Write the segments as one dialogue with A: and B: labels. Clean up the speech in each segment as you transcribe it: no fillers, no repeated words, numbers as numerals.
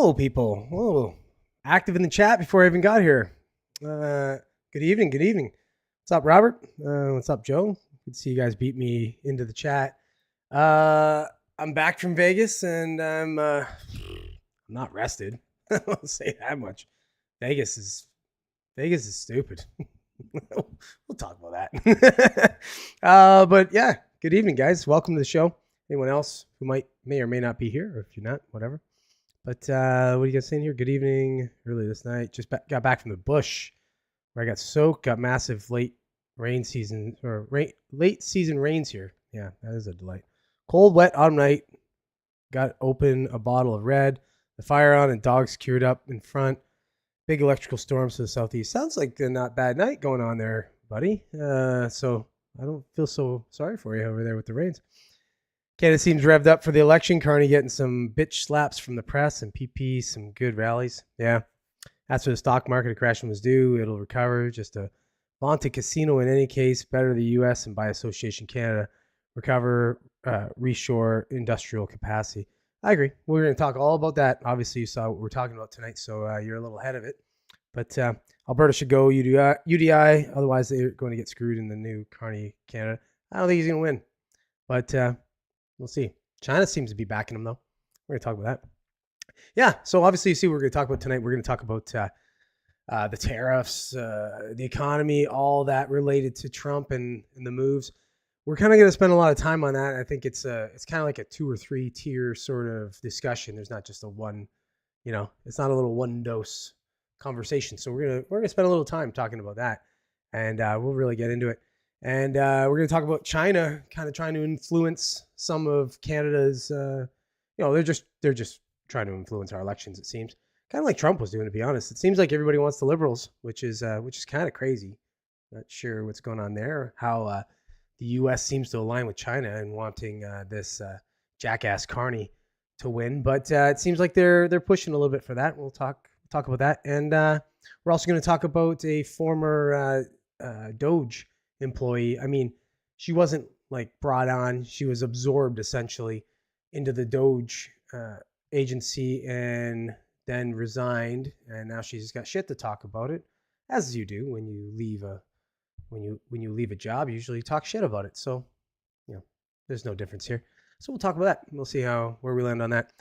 A: Hello, people. Oh, active in the chat before I even got here. Good evening. Good evening. What's up, Robert? What's up, Joe? Good to see you guys beat me into the chat. I'm back from Vegas, and I'm not rested. I'll say that much. Vegas is stupid. We'll talk about that. But yeah, good evening, guys. Welcome to the show. Anyone else who may or may not be here, or if you're not, whatever. But what are you guys saying here? Good evening. Early this night, just got back from the bush where I got soaked. Got massive late season rains here. Yeah, that is a delight. Cold, wet autumn night. Got open a bottle of red. The fire on and dogs cured up in front. Big electrical storms to the southeast. Sounds like a not bad night going on there, buddy. So I don't feel so sorry for you over there with the rains. Canada seems revved up for the election. Carney getting some bitch slaps from the press, and PP some good rallies. Yeah, that's for the stock market. A crashing was due. It'll recover. Just a vaunted casino in any case. Better the U.S. and by association Canada recover, reshore industrial capacity. I agree. We're going to talk all about that. Obviously, you saw what we're talking about tonight, so you're a little ahead of it. But Alberta should go UDI. Otherwise, they're going to get screwed in the new Carney Canada. I don't think he's going to win. But we'll see. China seems to be backing him, though. We're going to talk about that. Yeah, so obviously, you see what we're going to talk about tonight. We're going to talk about the tariffs, the economy, all that related to Trump and the moves. We're kind of going to spend a lot of time on that. I think it's kind of like a 2 or 3 tier sort of discussion. There's not just a one, it's not a little one dose conversation. So we're gonna spend a little time talking about that, and we'll really get into it. And we're going to talk about China kind of trying to influence some of Canada's. They're just trying to influence our elections. It seems kind of like Trump was doing. To be honest, it seems like everybody wants the Liberals, which is kind of crazy. Not sure what's going on there. How the U.S. seems to align with China and wanting this jackass Carney to win, but it seems like they're pushing a little bit for that. We'll talk about that, and we're also going to talk about a former Doge employee. I mean, she wasn't like brought on; she was absorbed essentially into the Doge agency and then resigned, and now she's got shit to talk about it, as you do when you leave a. When you leave a job, you usually talk shit about it. So, there's no difference here. So we'll talk about that. We'll see where we land on that.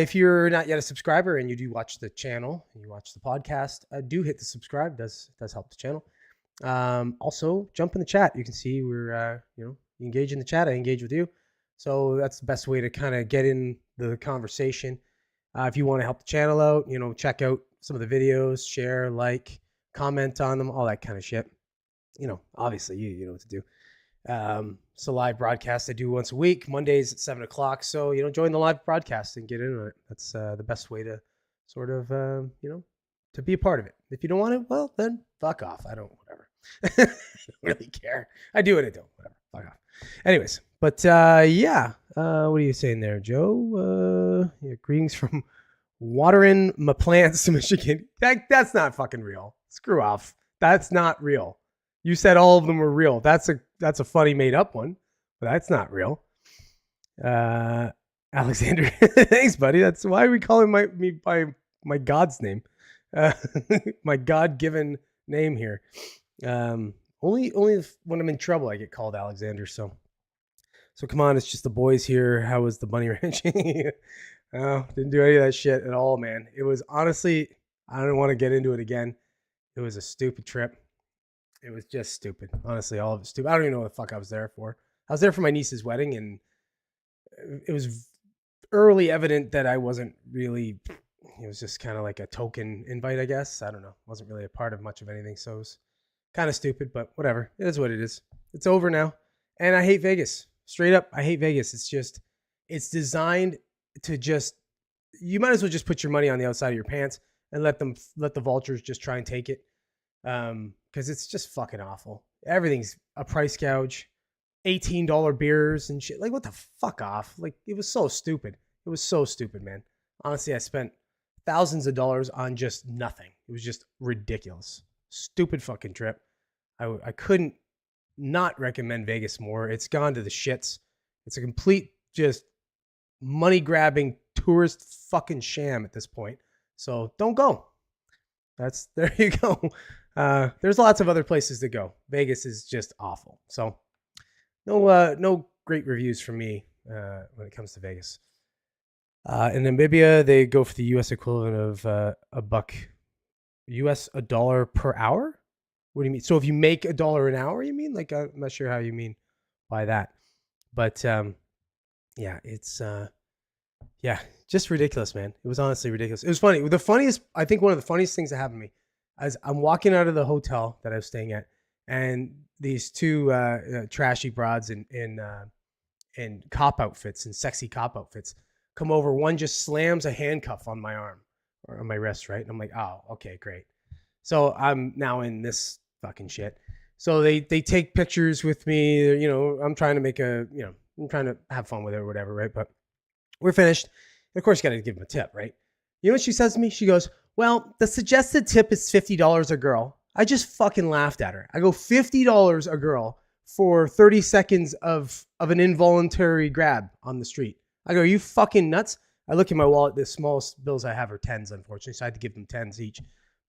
A: If you're not yet a subscriber and you do watch the channel and you watch the podcast, do hit the subscribe. Does help the channel. Also, jump in the chat. You can see we're you engage in the chat. I engage with you. So that's the best way to kind of get in the conversation. If you want to help the channel out, check out some of the videos, share, like, comment on them, all that kind of shit. Obviously you know what to do. So live broadcast I do once a week, Mondays at 7:00. So, join the live broadcast and get into it. That's the best way to sort of, to be a part of it. If you don't want it, well, then fuck off. I don't, whatever. I don't really care. I do it. I don't, whatever. Fuck off. Anyways, but yeah. What are you saying there, Joe? Greetings from watering my plants to Michigan. That's not fucking real. Screw off. That's not real. You said all of them were real. That's a funny made up one, but that's not real. Alexander, thanks, buddy. That's why we call me by my God's name, my God-given name here. Only when I'm in trouble I get called Alexander. So come on, it's just the boys here. How was the bunny ranch? Oh, didn't do any of that shit at all, man. It was honestly, I don't want to get into it again. It was a stupid trip. It was just stupid. Honestly, all of it stupid. I don't even know what the fuck I was there for. I was there for my niece's wedding, and it was early evident that I wasn't really, it was just kind of like a token invite, I guess. I don't know. Wasn't really a part of much of anything, so it was kind of stupid, but whatever. It is what it is. It's over now. And I hate Vegas. Straight up, I hate Vegas. It's designed to just, you might as well just put your money on the outside of your pants and let the vultures just try and take it. Because it's just fucking awful. Everything's a price gouge, $18 beers and shit. Like, what the fuck off? Like, it was so stupid. It was so stupid, man. Honestly, I spent thousands of dollars on just nothing. It was just ridiculous. Stupid fucking trip. I couldn't not recommend Vegas more. It's gone to the shits. It's a complete just money grabbing tourist fucking sham at this point. So don't go. There you go. There's lots of other places to go. Vegas is just awful. So no great reviews from me when it comes to Vegas. In Namibia, they go for the U.S. equivalent of $1 per hour. What do you mean? So if you make $1 an hour, you mean? Like, I'm not sure how you mean by that. But yeah, it's just ridiculous, man. It was honestly ridiculous. It was funny. I think one of the funniest things that happened to me, as I'm walking out of the hotel that I was staying at, and these two trashy broads in cop outfits and sexy cop outfits come over. One just slams a handcuff on my arm or on my wrist, right? And I'm like, oh, okay, great. So I'm now in this fucking shit. So they take pictures with me. You know, I'm trying to I'm trying to have fun with it or whatever, right? But we're finished. And of course, you got to give them a tip, right? You know what she says to me? She goes, well, the suggested tip is $50 a girl. I just fucking laughed at her. I go, $50 a girl for 30 seconds of an involuntary grab on the street. I go, are you fucking nuts? I look at my wallet. The smallest bills I have are 10s, unfortunately. So I had to give them 10s each.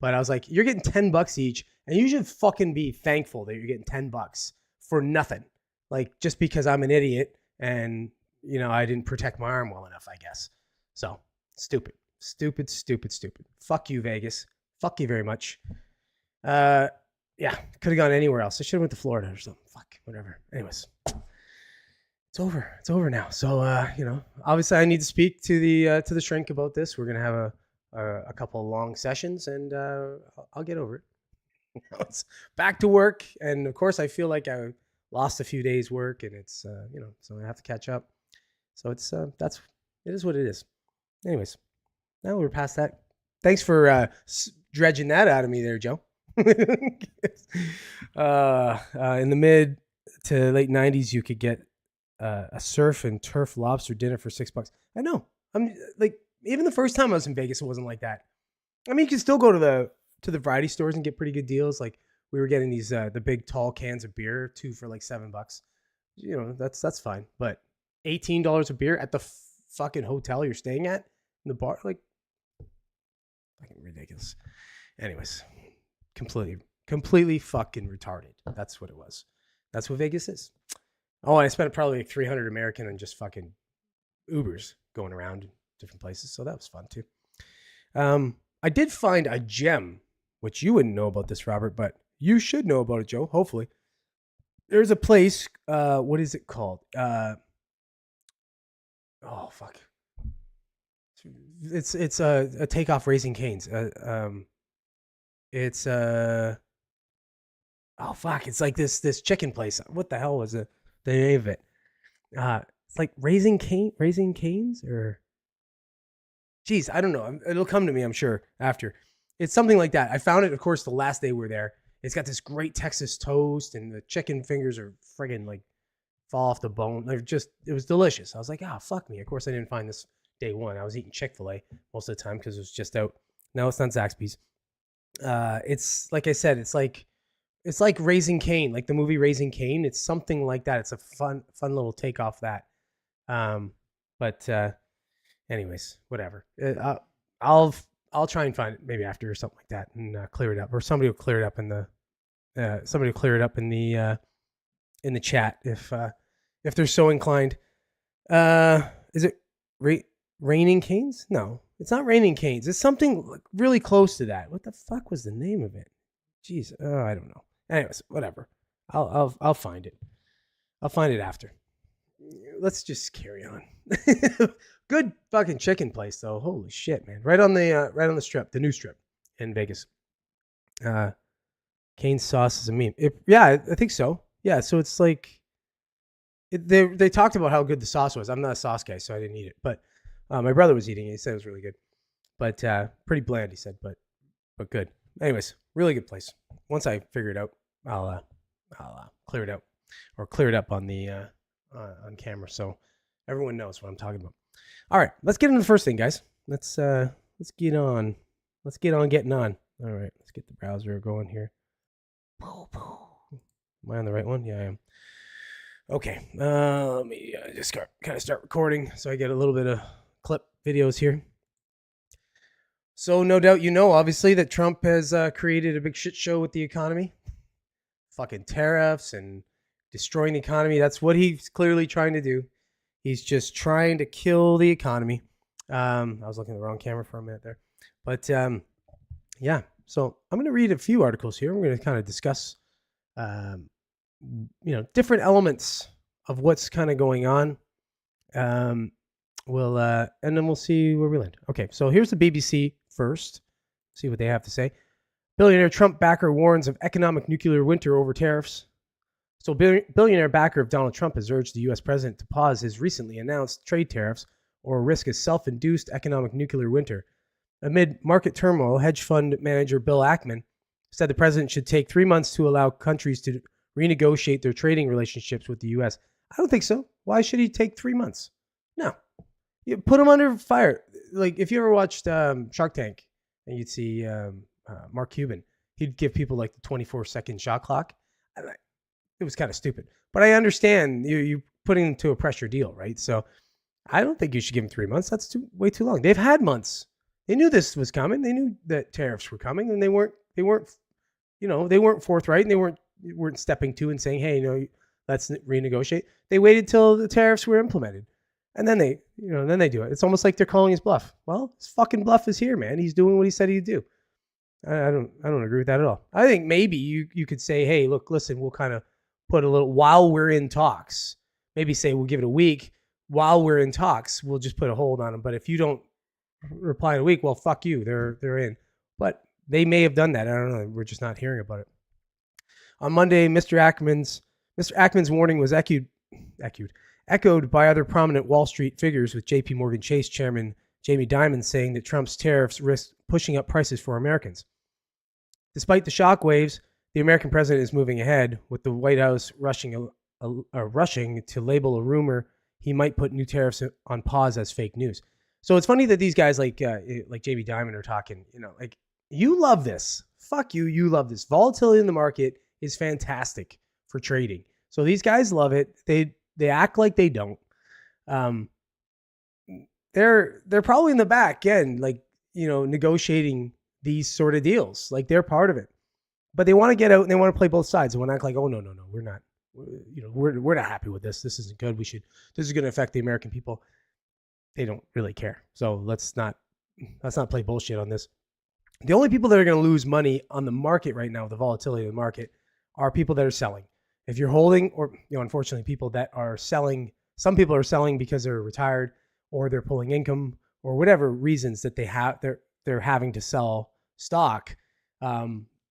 A: But I was like, you're getting $10 each. And you should fucking be thankful that you're getting $10 for nothing. Like, just because I'm an idiot and, you know, I didn't protect my arm well enough, I guess. So, stupid. Fuck you, Vegas. Fuck you very much. Yeah, could have gone anywhere else. I should have went to Florida or something. Fuck, whatever. Anyways. It's over. It's over now. So, you know, obviously I need to speak to the shrink about this. We're going to have a couple of long sessions and I'll get over it. It's back to work. And of course I feel like I lost a few days work and it's, you know, so I have to catch up. So it's, it is what it is. Anyways, now we're past that. Thanks for dredging that out of me there, Joe. In the mid to late 90s, you could get a surf and turf lobster dinner for $6. I know. I'm like, even the first time I was in Vegas, it wasn't like that. I mean, you can still go to the variety stores and get pretty good deals. Like we were getting these the big tall cans of beer, 2 for like $7. You know, that's fine. But $18 a beer at the fucking hotel you're staying at in the bar, like fucking ridiculous. Anyways, completely fucking retarded. That's what it was. That's what Vegas is. Oh, and I spent probably like 300 American on just fucking Ubers going around different places. So that was fun too. I did find a gem, which you wouldn't know about this, Robert, but you should know about it, Joe. Hopefully. There's a place, what is it called? Oh fuck. It's a Takeoff Raising Cane's. It's oh fuck, it's like this chicken place. What the hell was the name of it? It's like Raising Cane's or geez, I don't know. It'll come to me, I'm sure, after. It's something like that. I found it, of course, the last day we were there. It's got this great Texas toast and the chicken fingers are friggin' like fall off the bone. It was delicious. I was like, fuck me. Of course I didn't find this day one. I was eating Chick-fil-A most of the time because it was just out. No, it's not Zaxby's. It's like I said, it's like Raising Cane, like the movie Raising Cane. It's something like that. It's a fun little take off that. But anyways, whatever. I'll try and find it maybe after or something like that and clear it up, or somebody will clear it up in the chat if they're so inclined. Is it Raining Canes? No, it's not Raining Canes. It's something really close to that. What the fuck was the name of it? Jeez, I don't know. Anyways, whatever. I'll find it. I'll find it after. Let's just carry on. Good fucking chicken place though. Holy shit, man! Right on the strip, the new strip in Vegas. Cane's sauce is a meme. Yeah, I think so. Yeah, so it's like they talked about how good the sauce was. I'm not a sauce guy, so I didn't eat it. But my brother was eating it. He said it was really good, but pretty bland. He said, but good. Anyways, really good place. Once I figure it out, I'll clear it out or clear it up on the on camera so everyone knows what I'm talking about. All right, let's get into the first thing, guys. Let's get on. Let's get on getting on. All right, let's get the browser going here. Am I on the right one? Yeah, I am. Okay, let me just start recording so I get a little bit of clip videos here. So no doubt you know, obviously, that Trump has created a big shit show with the economy. Fucking tariffs and destroying the economy. That's what he's clearly trying to do. He's just trying to kill the economy. I was looking at the wrong camera for a minute there. But yeah, so I'm going to read a few articles here. We're going to kind of discuss, different elements of what's kind of going on. And then we'll see where we land. Okay, so here's the BBC first. See what they have to say. Billionaire Trump backer warns of economic nuclear winter over tariffs. So billionaire backer of Donald Trump has urged the U.S. president to pause his recently announced trade tariffs or risk a self-induced economic nuclear winter. Amid market turmoil, hedge fund manager Bill Ackman said the president should take 3 months to allow countries to renegotiate their trading relationships with the U.S. I don't think so. Why should he take 3 months? No. You put him under fire. Like, if you ever watched Shark Tank and you'd see Mark Cuban, he'd give people like the 24-second shot clock. It was kind of stupid. But I understand you putting them to a pressure deal, right? So I don't think you should give them 3 months. That's way too long. They've had months. They knew this was coming. They knew that tariffs were coming, and they weren't forthright, and they weren't stepping to and saying, hey, let's renegotiate. They waited till the tariffs were implemented. And then they do it. It's almost like they're calling his bluff. Well, his fucking bluff is here, man. He's doing what he said he'd do. I don't agree with that at all. I think maybe you could say, hey, look, listen, we'll kind of put a little, while we're in talks, maybe say we'll give it a week. While we're in talks, we'll just put a hold on them. But if you don't reply in a week, well, fuck you. They're in. But they may have done that. I don't know. We're just not hearing about it. On Monday, Mr. Ackman's warning was echoed by other prominent Wall Street figures, with J.P. Morgan Chase chairman Jamie Dimon saying that Trump's tariffs risk pushing up prices for Americans. Despite the shockwaves, the American president is moving ahead, with the White House rushing to label a rumor he might put new tariffs on pause as fake news. So it's funny that these guys like Jamie Dimon are talking, like, you love this. Fuck you. You love this. Volatility in the market is fantastic for trading. So these guys love it. They act like they don't. They're probably in the back end, like, negotiating these sort of deals. Like, they're part of it. But they want to get out and they want to play both sides. They want to act like, oh, no, we're not. We're not happy with this. This isn't good. This is going to affect the American people. They don't really care. So let's not play bullshit on this. The only people that are going to lose money on the market right now, the volatility of the market, are people that are selling. If you're holding, or unfortunately, people that are selling. Some people are selling because they're retired, or they're pulling income, or whatever reasons that they have. They're having to sell stock.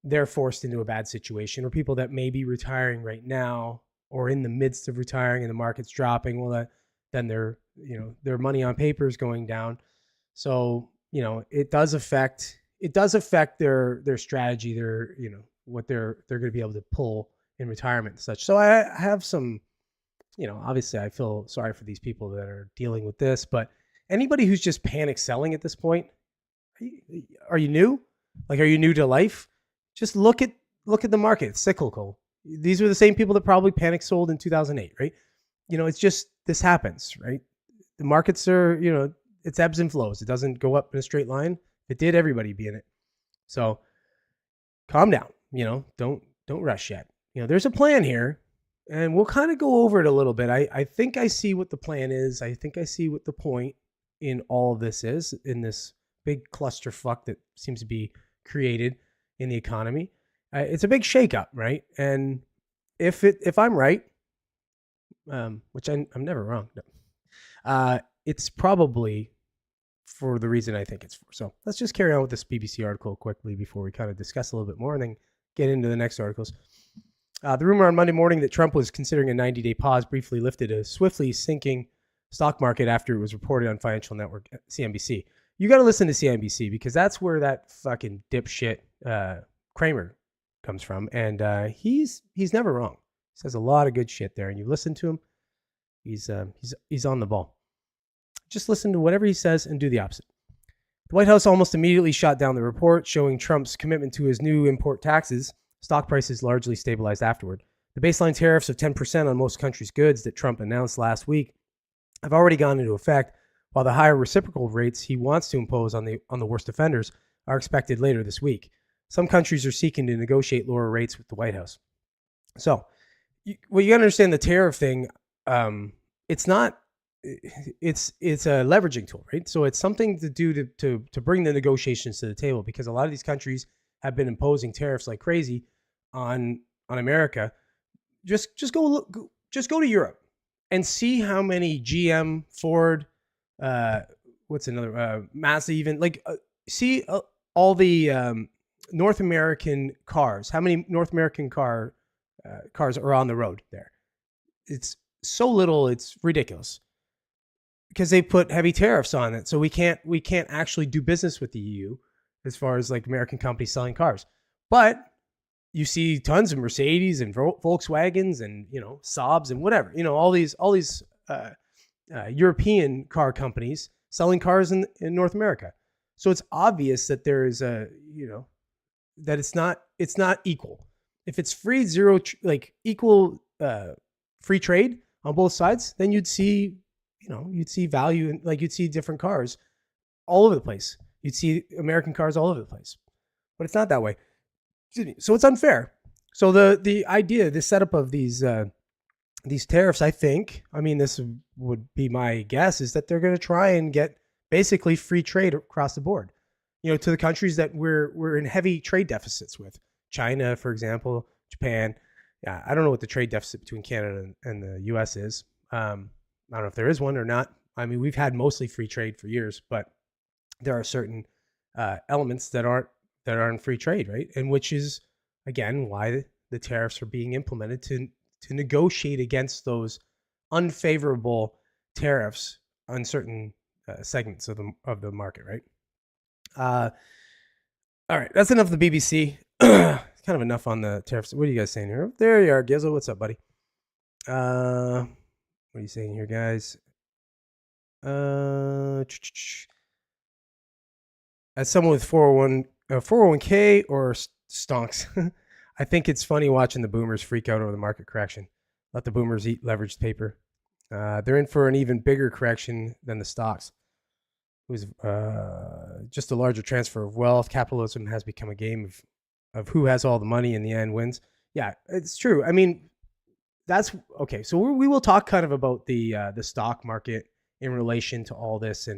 A: They're forced into a bad situation. Or people that may be retiring right now, or in the midst of retiring, and the market's dropping. Well, then their money on paper is going down. So it does affect their strategy. What they're going to be able to pull in retirement and such. So I have some, obviously I feel sorry for these people that are dealing with this, but anybody who's just panic selling at this point, are you new? Like, are you new to life? Just look at the market. It's cyclical. These are the same people that probably panic sold in 2008, right? It's just, this happens, right? The markets are, it's ebbs and flows. It doesn't go up in a straight line. If it did, everybody be in it. So calm down, don't rush yet. There's a plan here, and we'll kind of go over it a little bit. I think I see what the plan is. I think I see what the point in all of this is, in this big clusterfuck that seems to be created in the economy. It's a big shakeup, right? And if I'm right, which I'm never wrong, no, it's probably for the reason I think it's for. So let's just carry on with this BBC article quickly before we kind of discuss a little bit more, and then get into the next articles. The rumor on Monday morning that Trump was considering a 90-day pause briefly lifted a swiftly sinking stock market after it was reported on financial network CNBC. You got to listen to CNBC, because that's where that fucking dipshit Kramer comes from, and he's never wrong. He says a lot of good shit there, and you listen to him, he's on the ball. Just listen to whatever he says and do the opposite. The White House almost immediately shot down the report showing Trump's commitment to his new import taxes. Stock prices largely stabilized afterward. The baseline tariffs of 10% on most countries' goods that Trump announced last week have already gone into effect, while the higher reciprocal rates he wants to impose on the worst offenders are expected later this week. Some countries are seeking to negotiate lower rates with the White House. So, you got to understand the tariff thing. It's not. It's a leveraging tool, right? So it's something to do to bring the negotiations to the table, because a lot of these countries have been imposing tariffs like crazy on America. Just go to Europe and see how many GM, Ford, what's another, Mazda, even see all the North American cars. How many North American cars are on the road there? It's so little, it's ridiculous, because they put heavy tariffs on it. So we can't actually do business with the EU as far as like American companies selling cars. But you see tons of Mercedes and Volkswagens and, Saabs and whatever, all these European car companies selling cars in North America. So it's obvious that there is that it's not equal. If it's free, equal free trade on both sides, then you'd see value, and you'd see different cars all over the place. You'd see American cars all over the place, but it's not that way. So it's unfair. So the idea, the setup of these tariffs, this would be my guess, is that they're going to try and get basically free trade across the board, to the countries that we're in heavy trade deficits with. China, for example, Japan. Yeah, I don't know what the trade deficit between Canada and the US is. I don't know if there is one or not. We've had mostly free trade for years, but there are certain elements that aren't free trade, right? And which is, again, why the tariffs are being implemented to negotiate against those unfavorable tariffs on certain segments of the market, right? All right, that's enough of the BBC. Kind of enough on the tariffs. What are you guys saying here? There you are, Gizzo. What's up, buddy? What are you saying here, guys? As someone with 401k or stonks, I think it's funny watching the boomers freak out over the market correction. Let the boomers eat leveraged paper. They're in for an even bigger correction than the stocks. It was just a larger transfer of wealth. Capitalism has become a game of who has all the money in the end wins. Yeah, it's true. That's okay. So we will talk kind of about the stock market in relation to all this,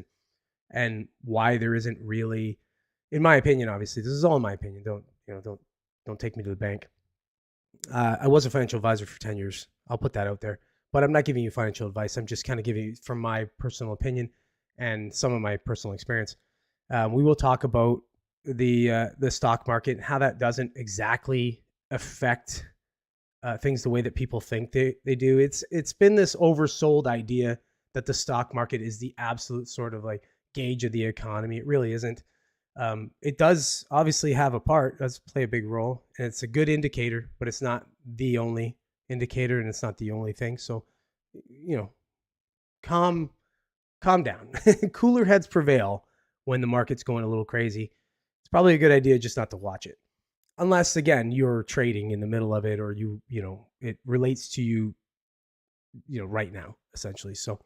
A: and why there isn't really, in my opinion, obviously this is all in my opinion. Don't take me to the bank. I was a financial advisor for 10 years. I'll put that out there, but I'm not giving you financial advice. I'm just kind of giving you from my personal opinion and some of my personal experience. We will talk about the stock market and how that doesn't exactly affect things the way that people think they do. It's been this oversold idea that the stock market is the absolute sort of gauge of the economy. It really isn't. It does obviously have a part, does play a big role, and it's a good indicator, but it's not the only indicator, and it's not the only thing. So, calm down. Cooler heads prevail when the market's going a little crazy. It's probably a good idea just not to watch it, unless, again, you're trading in the middle of it, or it relates to you, right now, essentially. So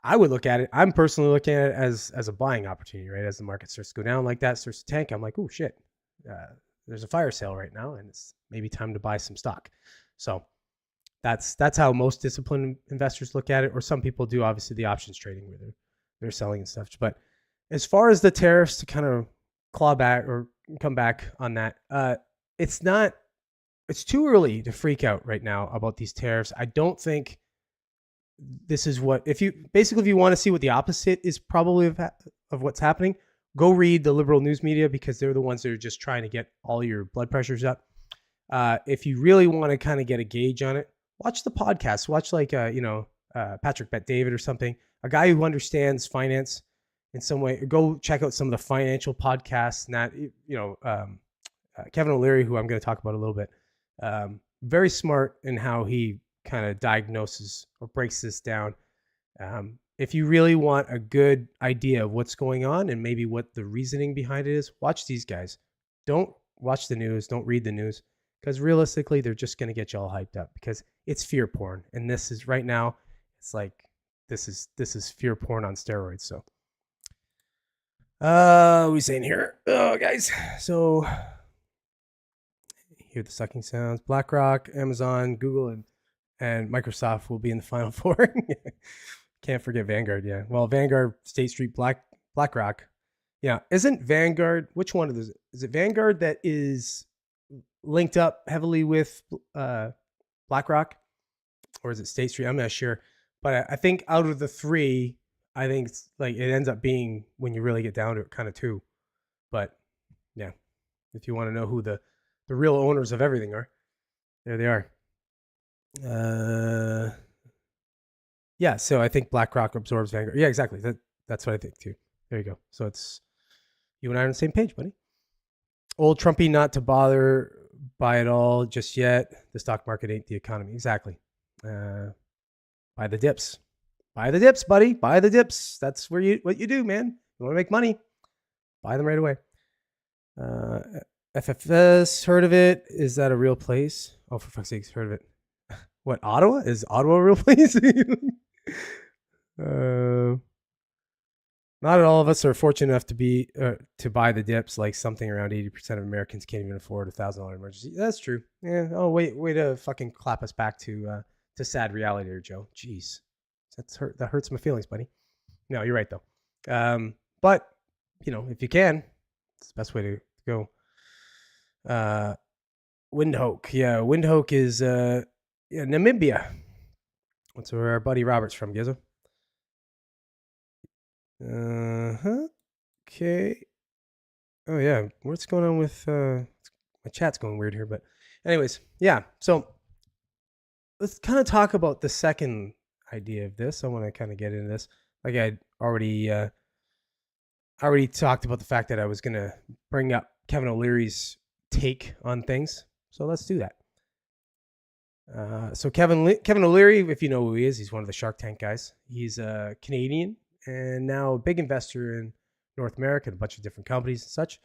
A: I would look at it. I'm personally looking at it as a buying opportunity, right? As the market starts to go down like that, starts to tank, I'm like, oh shit, there's a fire sale right now, and it's maybe time to buy some stock. So that's how most disciplined investors look at it. Or some people do, obviously, the options trading where they're selling and stuff. But as far as the tariffs, to kind of claw back or come back on that, it's too early to freak out right now about these tariffs. I don't think this is if you want to see what the opposite is probably of what's happening, go read the liberal news media, because they're the ones that are just trying to get all your blood pressures up. If you really want to kind of get a gauge on it, watch the podcast. Watch Patrick Bet-David or something, a guy who understands finance in some way. Go check out some of the financial podcasts, and that, Kevin O'Leary, who I'm going to talk about a little bit, very smart in how he kind of diagnoses or breaks this down. If you really want a good idea of what's going on and maybe what the reasoning behind it is, watch these guys. Don't watch the news. Don't read the news, because realistically, they're just going to get you all hyped up, because it's fear porn. And this is right now, it's like, this is fear porn on steroids. So What are we saying here? Oh, guys. So hear the sucking sounds. BlackRock, Amazon, Google, and Microsoft will be in the final four. Can't forget Vanguard. Yeah. Well, Vanguard, State Street, BlackRock. Yeah. Isn't Vanguard? Which one of those? Is it Vanguard that is linked up heavily with BlackRock, or is it State Street? I'm not sure. But I think out of the three, I think it's like it ends up being, when you really get down to it, kind of two. But yeah, if you want to know who the real owners of everything are, there they are. Yeah, so I think BlackRock absorbs Vanguard. Yeah, exactly. That's what I think too. There you go. So it's you and I are on the same page, buddy. Old Trumpy not to bother by it all just yet. The stock market ain't the economy. Exactly. Buy the dips. Buy the dips, buddy. Buy the dips. That's what you do, man. You want to make money, buy them right away. FFS, heard of it? Is that a real place? Oh, for fuck's sake, heard of it. What, Ottawa? Is Ottawa a real place? Not all of us are fortunate enough to buy the dips. Like something around 80% of Americans can't even afford $1,000 emergency. That's true. Yeah. Oh, way to fucking clap us back to sad reality there, Joe. Jeez, that hurts my feelings, buddy. No, you're right though. But if you can, it's the best way to go. Windhoek. Yeah, Windhoek is Namibia. That's where our buddy Robert's from, Gizzo. Okay. Oh yeah, what's going on with my chat's going weird here, but anyways, yeah. So let's kind of talk about the second idea of this. I want to kind of get into this. Like I already talked about the fact that I was going to bring up Kevin O'Leary's take on things. So let's do that. So Kevin O'Leary, if you know who he is, he's one of the Shark Tank guys. He's a Canadian and now a big investor in North America, a bunch of different companies and such.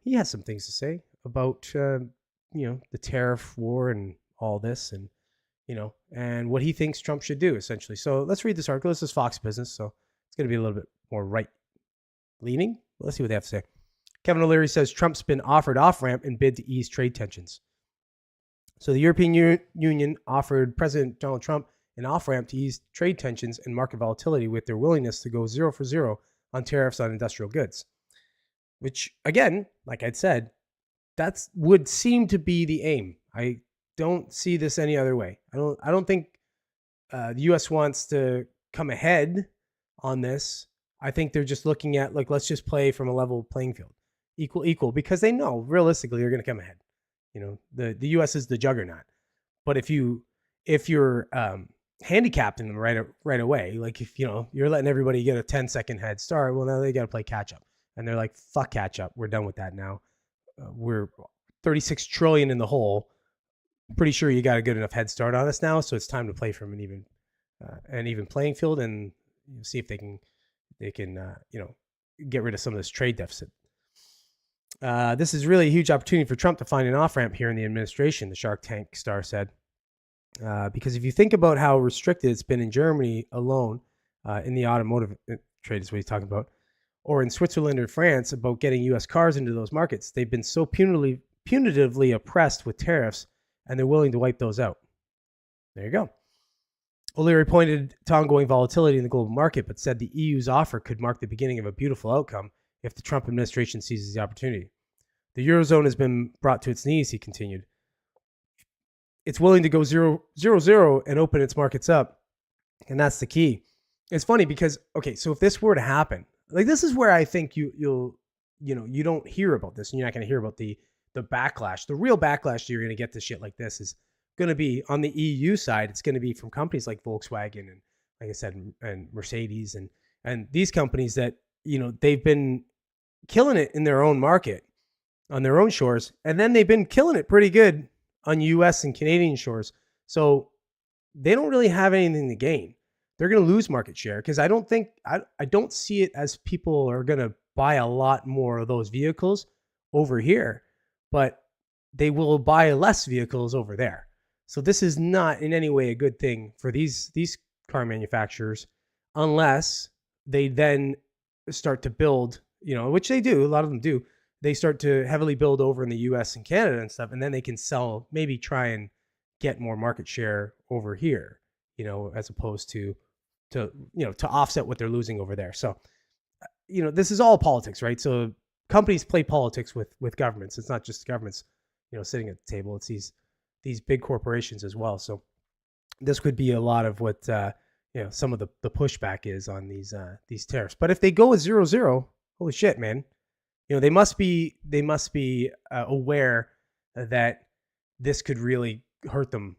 A: He has some things to say about the tariff war and all this, and and what he thinks Trump should do, essentially. So let's read this article. This is Fox Business, so it's going to be a little bit more right leaning. Let's see what they have to say. Kevin O'Leary says Trump's been offered off-ramp in bid to ease trade tensions. So the European Union offered President Donald Trump an off-ramp to ease trade tensions and market volatility with their willingness to go 0 for 0 on tariffs on industrial goods. Which, again, like I'd said, that would seem to be the aim. I don't see this any other way. I don't think the U.S. wants to come ahead on this. I think they're just looking at, like, let's just play from a level playing field, equal, because they know realistically they're going to come ahead. The U.S. is the juggernaut. But if you're handicapping them right away, like if you're letting everybody get a 10-second head start, well, now they got to play catch up, and they're like, fuck catch up, we're done with that now. We're 36 trillion in the hole. Pretty sure you got a good enough head start on us now, so it's time to play from an even playing field and see if they can get rid of some of this trade deficit. This is really a huge opportunity for Trump to find an off-ramp here in the administration, the Shark Tank star said. Because if you think about how restricted it's been in Germany alone, in the automotive trade is what he's talking about, or in Switzerland or France about getting U.S. cars into those markets, they've been so punitively oppressed with tariffs, and they're willing to wipe those out. There you go. O'Leary pointed to ongoing volatility in the global market, but said the EU's offer could mark the beginning of a beautiful outcome if the Trump administration seizes the opportunity. The Eurozone has been brought to its knees, he continued. It's willing to go 0 and open its markets up, and that's the key. It's funny because, okay, so if this were to happen, like this is where I think you don't hear about this, and you're not going to hear about the backlash. The real backlash you're going to get to shit like this is going to be on the EU side. It's going to be from companies like Volkswagen and, like I said, and Mercedes and these companies that they've been killing it in their own market on their own shores, and then they've been killing it pretty good on U.S. and Canadian shores. So they don't really have anything to gain. They're going to lose market share because I don't see it as people are going to buy a lot more of those vehicles over here, but they will buy less vehicles over there. So this is not in any way a good thing for these car manufacturers unless they then start to build, which they do, a lot of them do, they start to heavily build over in the US and Canada and stuff, and then they can sell, maybe try and get more market share over here, as opposed to offset what they're losing over there. So, this is all politics, right? So companies play politics with governments. It's not just governments, sitting at the table. It's these big corporations as well. So this could be a lot of what some of the pushback is on these tariffs. But if they go with 0-0, holy shit, man! They must be aware that this could really hurt them,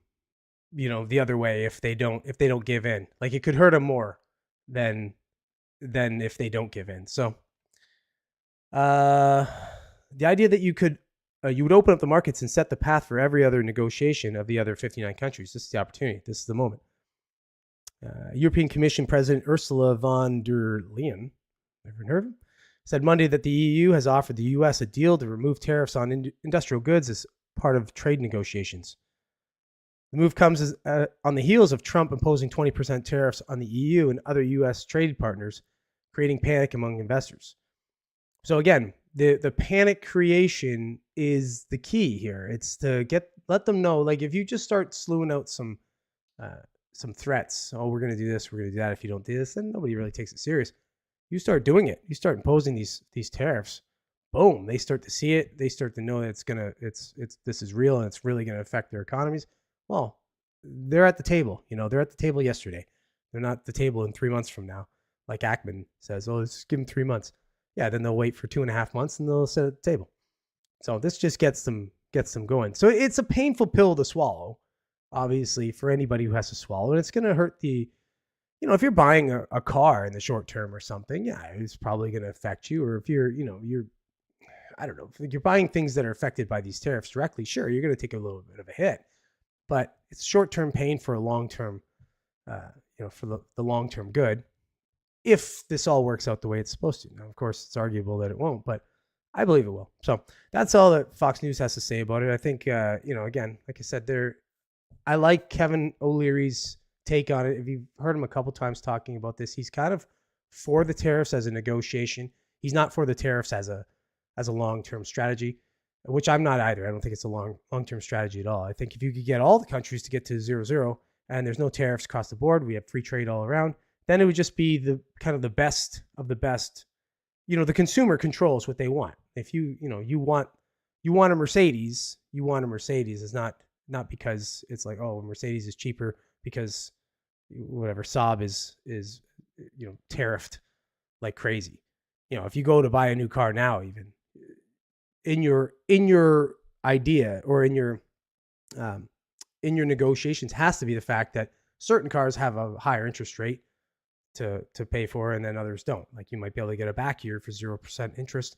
A: the other way if they don't give in. Like, it could hurt them more than if they don't give in. So the idea that you would open up the markets and set the path for every other negotiation of the other 59 countries. This is the opportunity. This is the moment. European Commission President Ursula von der Leyen, ever heard of him, said Monday that the EU has offered the US a deal to remove tariffs on industrial goods as part of trade negotiations. The move comes on the heels of Trump imposing 20% tariffs on the EU and other US trade partners, creating panic among investors. So again, the panic creation is the key here. It's to let them know, like, if you just start slewing out some threats, oh, we're going to do this, we're going to do that. If you don't do this, then nobody really takes it serious. You start doing it. You start imposing these tariffs. Boom! They start to see it. They start to know that this is real and it's really going to affect their economies. Well, they're at the table. They're at the table yesterday. They're not at the table in 3 months from now, like Ackman says. Oh, let's just give them 3 months. Yeah, then they'll wait for 2.5 months and they'll sit at the table. So this just gets them going. So it's a painful pill to swallow, obviously, for anybody who has to swallow, and it's going to hurt the. If you're buying a car in the short term or something, yeah, it's probably going to affect you. Or if you're I don't know, if you're buying things that are affected by these tariffs directly, sure, you're going to take a little bit of a hit, but it's short-term pain for a long-term, for the long-term good. If this all works out the way it's supposed to. Now, of course, it's arguable that it won't, but I believe it will. So that's all that Fox News has to say about it. I think, again, like I said, I like Kevin O'Leary's take on it. If you've heard him a couple times talking about this, he's kind of for the tariffs as a negotiation. He's not for the tariffs as a long-term strategy, which I'm not either. I don't think it's a long-term strategy at all. I think if you could get all the countries to get to 0-0 and there's no tariffs across the board, we have free trade all around, then it would just be the kind of the best of the best. The consumer controls what they want. If you want a Mercedes, It's not because it's like, oh, Mercedes is cheaper because whatever Saab is tariffed like crazy. If you go to buy a new car now, even in your idea or in your negotiations has to be the fact that certain cars have a higher interest rate to pay for, and then others don't. Like, you might be able to get a back year for 0% interest,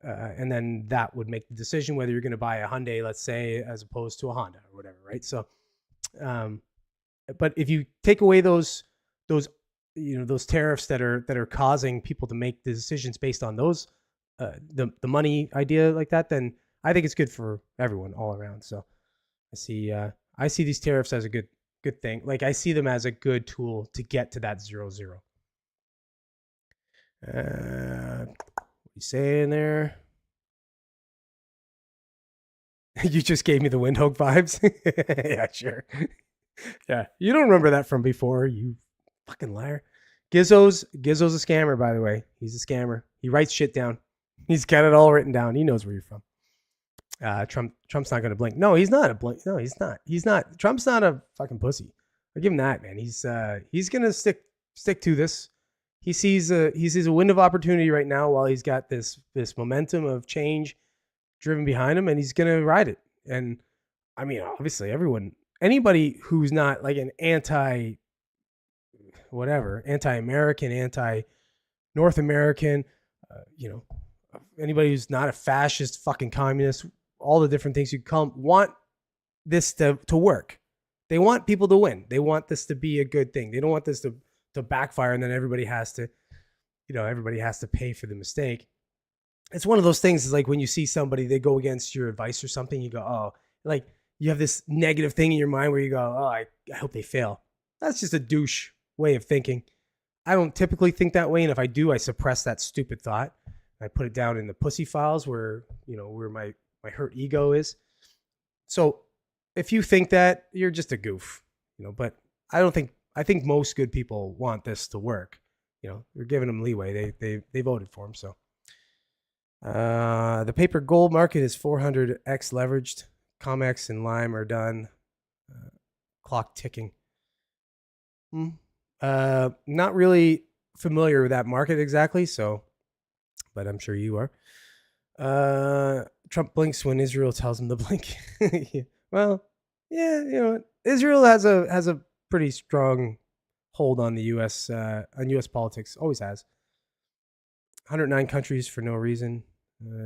A: and then that would make the decision whether you're going to buy a Hyundai, let's say, as opposed to a Honda or whatever, right? So, but if you take away those tariffs that are causing people to make the decisions based on those the money idea like that, then I think it's good for everyone all around. So I see these tariffs as a good thing. Like, I see them as a good tool to get to that 0-0. What are you saying there? You just gave me the Windhoek vibes. Yeah, sure. Yeah, you don't remember that from before, you fucking liar. Gizzo's a scammer, by the way. He's a scammer. He writes shit down. He's got it all written down. He knows where you're from. Trump's not going to blink. No, he's not a blink. No, he's not. He's not. Trump's not a fucking pussy. I give him that, man. He's going to stick to this. He sees a window of opportunity right now while he's got this momentum of change driven behind him, and he's going to ride it. And I mean, obviously, anybody who's not like an anti-American, anti-North American, anybody who's not a fascist, fucking communist, all the different things you call them, want this to work. They want people to win. They want this to be a good thing. They don't want this to backfire and then everybody has to pay for the mistake. It's one of those things, is like when you see somebody, they go against your advice or something, you go, oh, like you have this negative thing in your mind where you go, oh, I hope they fail. That's just a douche way of thinking. I don't typically think that way, and if I do, I suppress that stupid thought. I put it down in the pussy files where where my hurt ego is. So if you think that, you're just a goof, But I think most good people want this to work. You're giving them leeway. They voted for him, so. The paper gold market is 400x leveraged. COMEX and Lime are done. Clock ticking. Not really familiar with that market exactly, so, but I'm sure you are. Trump blinks when Israel tells him to blink. Yeah. Well, yeah, Israel has a pretty strong hold on the U.S. On U.S. politics. Always has. 109 countries for no reason.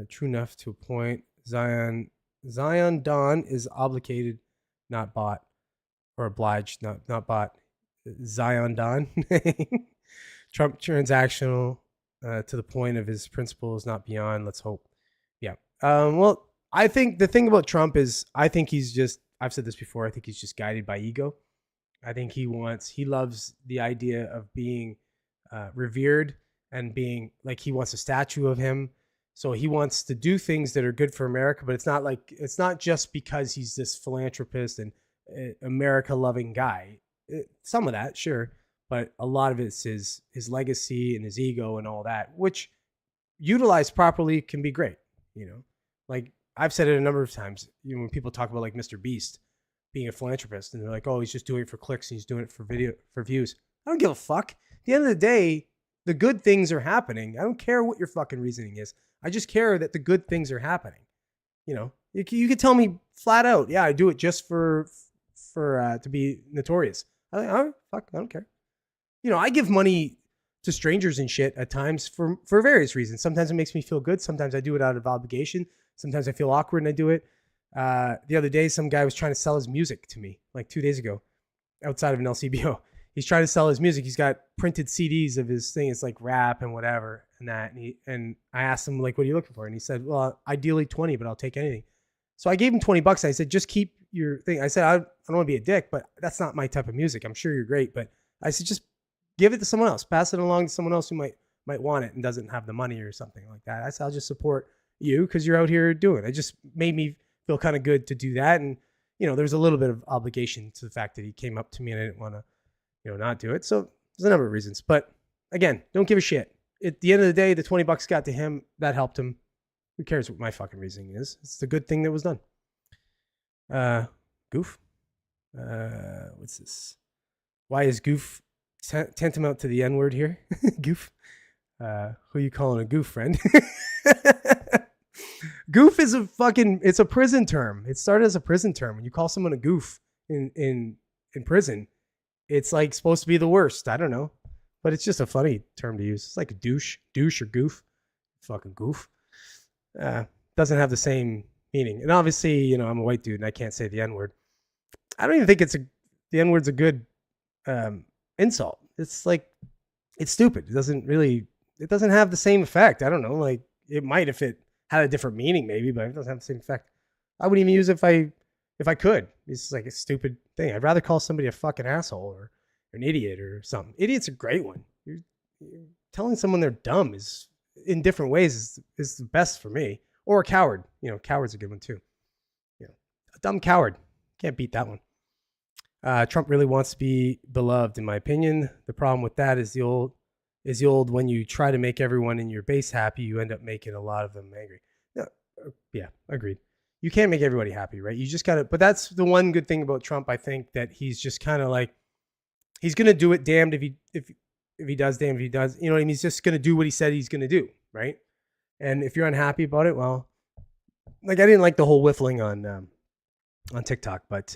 A: True enough to a point. Zion Dawn is obligated, not bought, or obliged, not bought. Zion Dawn. Trump transactional to the point of his principles, not beyond. Let's hope. Yeah. Well, I think the thing about Trump is, I've said this before, I think he's just guided by ego. I think he loves the idea of being revered and being like, he wants a statue of him. So he wants to do things that are good for America, but it's not just because he's this philanthropist and America loving guy. Some of that, sure, but a lot of it's his legacy and his ego and all that, which utilized properly can be great. Like I've said it a number of times, when people talk about like Mr. Beast being a philanthropist and they're like, oh, he's just doing it for clicks and he's doing it for views. I don't give a fuck. At the end of the day, the good things are happening. I don't care what your fucking reasoning is. I just care that the good things are happening. You could tell me flat out, yeah, I do it just for to be notorious. Oh, fuck, I don't care. I give money to strangers and shit at times for various reasons. Sometimes it makes me feel good. Sometimes I do it out of obligation. Sometimes I feel awkward and I do it. The other day, some guy was trying to sell his music to me, like 2 days ago, outside of an LCBO. He's trying to sell his music. He's got printed CDs of his thing. It's like rap and whatever and that. And I asked him, like, what are you looking for? And he said, well, ideally 20, but I'll take anything. So I gave him $20 and I said, just keep your thing. I said, I don't want to be a dick, but that's not my type of music. I'm sure you're great, but I said, just give it to someone else. Pass it along to someone else who might want it and doesn't have the money or something like that. I said, I'll just support you because you're out here doing it. It just made me feel kind of good to do that. And, there's a little bit of obligation to the fact that he came up to me and I didn't want to, not do it. So there's a number of reasons, but again, don't give a shit. At the end of the day, the $20 got to him. That helped him. Who cares what my fucking reasoning is? It's the good thing that was done. Goof. What's this? Why is goof tantamount to the N-word here? Goof. Who you calling a goof, friend? Goof is it's a prison term. It started as a prison term. When you call someone a goof in prison, it's like supposed to be the worst. I don't know, but it's just a funny term to use. It's like a douche or goof, fucking goof. Doesn't have the same meaning. And obviously, I'm a white dude and I can't say the N-word. I don't even think the N-word's a good insult. It's like, it's stupid. It doesn't have the same effect. I don't know. Like it might if it had a different meaning maybe, but it doesn't have the same effect. I wouldn't even use it if I could. It's like a stupid thing. I'd rather call somebody a fucking asshole or an idiot or something. Idiot's a great one. You're telling someone they're dumb is in different ways is the best for me. Or a coward. Coward's a good one too. A dumb coward. Can't beat that one. Trump really wants to be beloved, in my opinion. The problem with that is the old when you try to make everyone in your base happy, you end up making a lot of them angry. Yeah, agreed. You can't make everybody happy, right? You just gotta. But that's the one good thing about Trump. I think that he's just kind of like, he's gonna do it. Damned if he does, damned if he does. You know what I mean? He's just gonna do what he said he's gonna do, right? And if you're unhappy about it, well, like I didn't like the whole whiffling on TikTok, but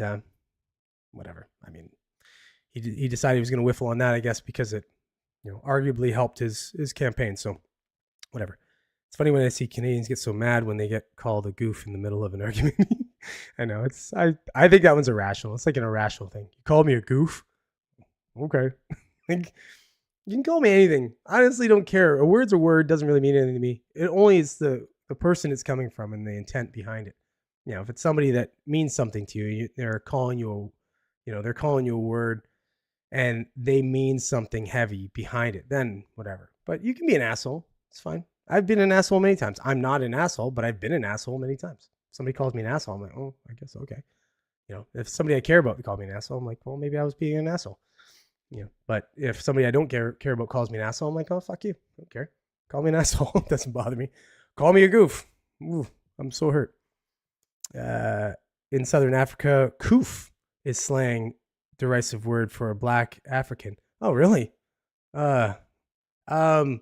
A: whatever. I mean, he decided he was gonna whiffle on that, I guess, because it arguably helped his campaign. So whatever. It's funny when I see Canadians get so mad when they get called a goof in the middle of an argument. I know I think that one's irrational. It's like an irrational thing. You called me a goof? Okay. Like, you can call me anything. I honestly don't care. A word's a word, doesn't really mean anything to me. It only is the person it's coming from and the intent behind it. If it's somebody that means something to you, they're calling you a word and they mean something heavy behind it, then whatever. But you can be an asshole. It's fine. I've been an asshole many times. I'm not an asshole, but I've been an asshole many times. Somebody calls me an asshole. I'm like, oh, I guess okay. If somebody I care about called me an asshole, I'm like, well, maybe I was being an asshole. But if somebody I don't care about calls me an asshole, I'm like, oh, fuck you. I don't care. Call me an asshole. It doesn't bother me. Call me a goof. Ooh, I'm so hurt. In Southern Africa, koof is slang derisive word for a black African. Oh, really? I hope